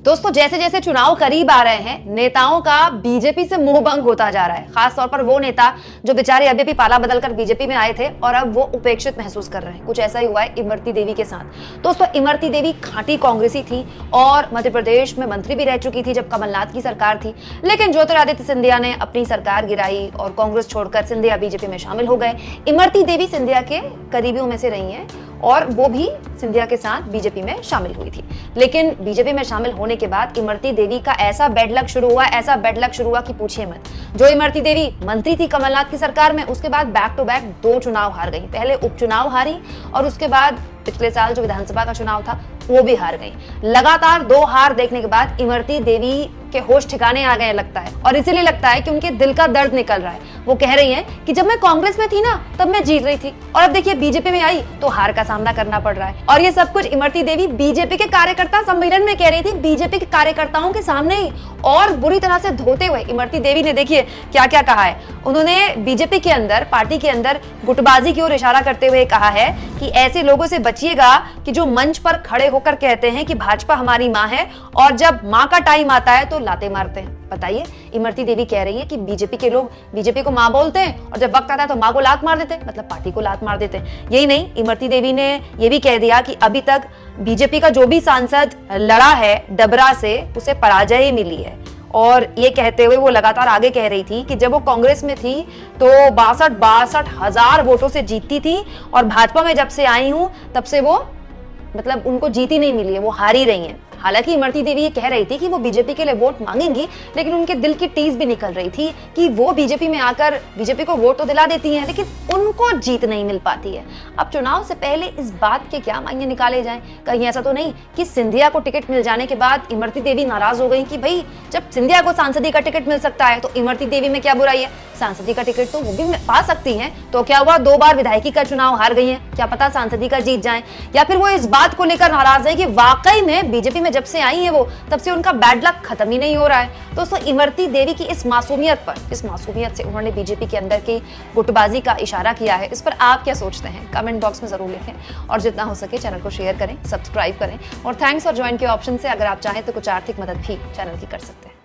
दोस्तों, जैसे जैसे चुनाव करीब आ रहे हैं, नेताओं का बीजेपी से मोह भंग होता जा रहा है। खास तौर पर वो नेता जो बेचारे अभी भी पाला बदलकर बीजेपी में आए थे और अब वो उपेक्षित महसूस कर रहे हैं। कुछ ऐसा ही हुआ है इमरती देवी के साथ। दोस्तों, इमरती देवी खांटी कांग्रेसी थी और मध्य प्रदेश में मंत्री भी रह चुकी थी जब कमलनाथ की सरकार थी। लेकिन ज्योतिरादित्य सिंधिया ने अपनी सरकार गिराई और कांग्रेस छोड़कर सिंधिया बीजेपी में शामिल हो गए। इमरती देवी सिंधिया के करीबियों में से रही हैं और वो भी सिंधिया के साथ बीजेपी में शामिल हुई थी। लेकिन बीजेपी में शामिल होने के बाद इमरती देवी का ऐसा बैड लक शुरू हुआ कि पूछिए मत। जो इमरती देवी मंत्री थी कमलनाथ की सरकार में, उसके बाद बैक टू बैक 2 चुनाव हार गई। पहले उपचुनाव हारी और उसके बाद पिछले साल जो विधानसभा का चुनाव था वो भी हार गई। लगातार 2 हार देखने के बाद इमरती देवी के होश ठिकाने आ गए लगता है, और इसीलिए लगता है कि उनके दिल का दर्द निकल रहा है। वो कह रही हैं कि जब मैं कांग्रेस में थी ना तब मैं जीत रही थी, और अब देखिए बीजेपी में आई तो हार का सामना करना पड़ रहा है। और ये सब कुछ इमरती देवी बीजेपी के कार्यकर्ता सम्मेलन में कह रही थी, बीजेपी के कार्यकर्ताओं के सामने ही, और बुरी तरह से धोते हुए। इमरती देवी ने देखिए क्या क्या कहा है। उन्होंने बीजेपी के अंदर, पार्टी के अंदर गुटबाजी की ओर इशारा करते हुए कहा है कि ऐसे लोगों से बचिएगा कि जो मंच पर खड़े होकर कहते हैं कि भाजपा हमारी मां है और जब मां का टाइम आता है तो लाते मारते हैं। बताइए, इमरती देवी कह रही है कि बीजेपी के लोग बीजेपी को मां बोलते हैं और जब वक्त आता है तो मां को लात मार देते हैं, मतलब पार्टी को लात मार देते हैं। यही नहीं, इमरती देवी ने यह भी कह दिया कि अभी तक बीजेपी का जो भी सांसद लड़ा है डबरा से, उसे पराजय ही मिली है। और ये कहते हुए वो लगातार आगे कह रही थी कि जब वो कांग्रेस में थी तो 62 हजार वोटों से जीतती थी, और भाजपा में जब से आई हूं तब से वो, मतलब उनको जीती नहीं मिली है, वो हारी रही हैं। हालांकि इमरती देवी ये कह रही थी कि वो बीजेपी के लिए वोट मांगेंगी, लेकिन उनके दिल की टीस भी निकल रही थी कि वो बीजेपी में आकर बीजेपी को वोट तो दिला देती हैं, लेकिन उनको जीत नहीं मिल पाती है। अब चुनाव से पहले इस बात के क्या मायने निकाले जाएं? कहीं ऐसा तो नहीं कि सिंधिया को टिकट मिल जाने के बाद इमरती देवी नाराज हो गई कि भाई जब सिंधिया को सांसदी का टिकट मिल सकता है तो इमरती देवी में क्या बुराई है? सांसदी का टिकट तो वो भी पा सकती हैं। तो क्या हुआ, 2 बार विधायकी का चुनाव हार गई हैं, क्या पता सांसदी का जीत जाएं? या फिर वो इस बात को लेकर नाराज है कि वाकई में बीजेपी में जब से आई है वो, तब से उनका बैड लक खत्म ही नहीं हो रहा है। दोस्तों, इमरती देवी की इस मासूमियत से उन्होंने बीजेपी के अंदर की गुटबाजी का इशारा किया है। इस पर आप क्या सोचते हैं? कमेंट बॉक्स में जरूर लिखें, और जितना हो सके चैनल को शेयर करें, सब्सक्राइब करें, और थैंक्स और ज्वाइन के ऑप्शन से अगर आप चाहें तो कुछ आर्थिक मदद भी चैनल की कर सकते हैं।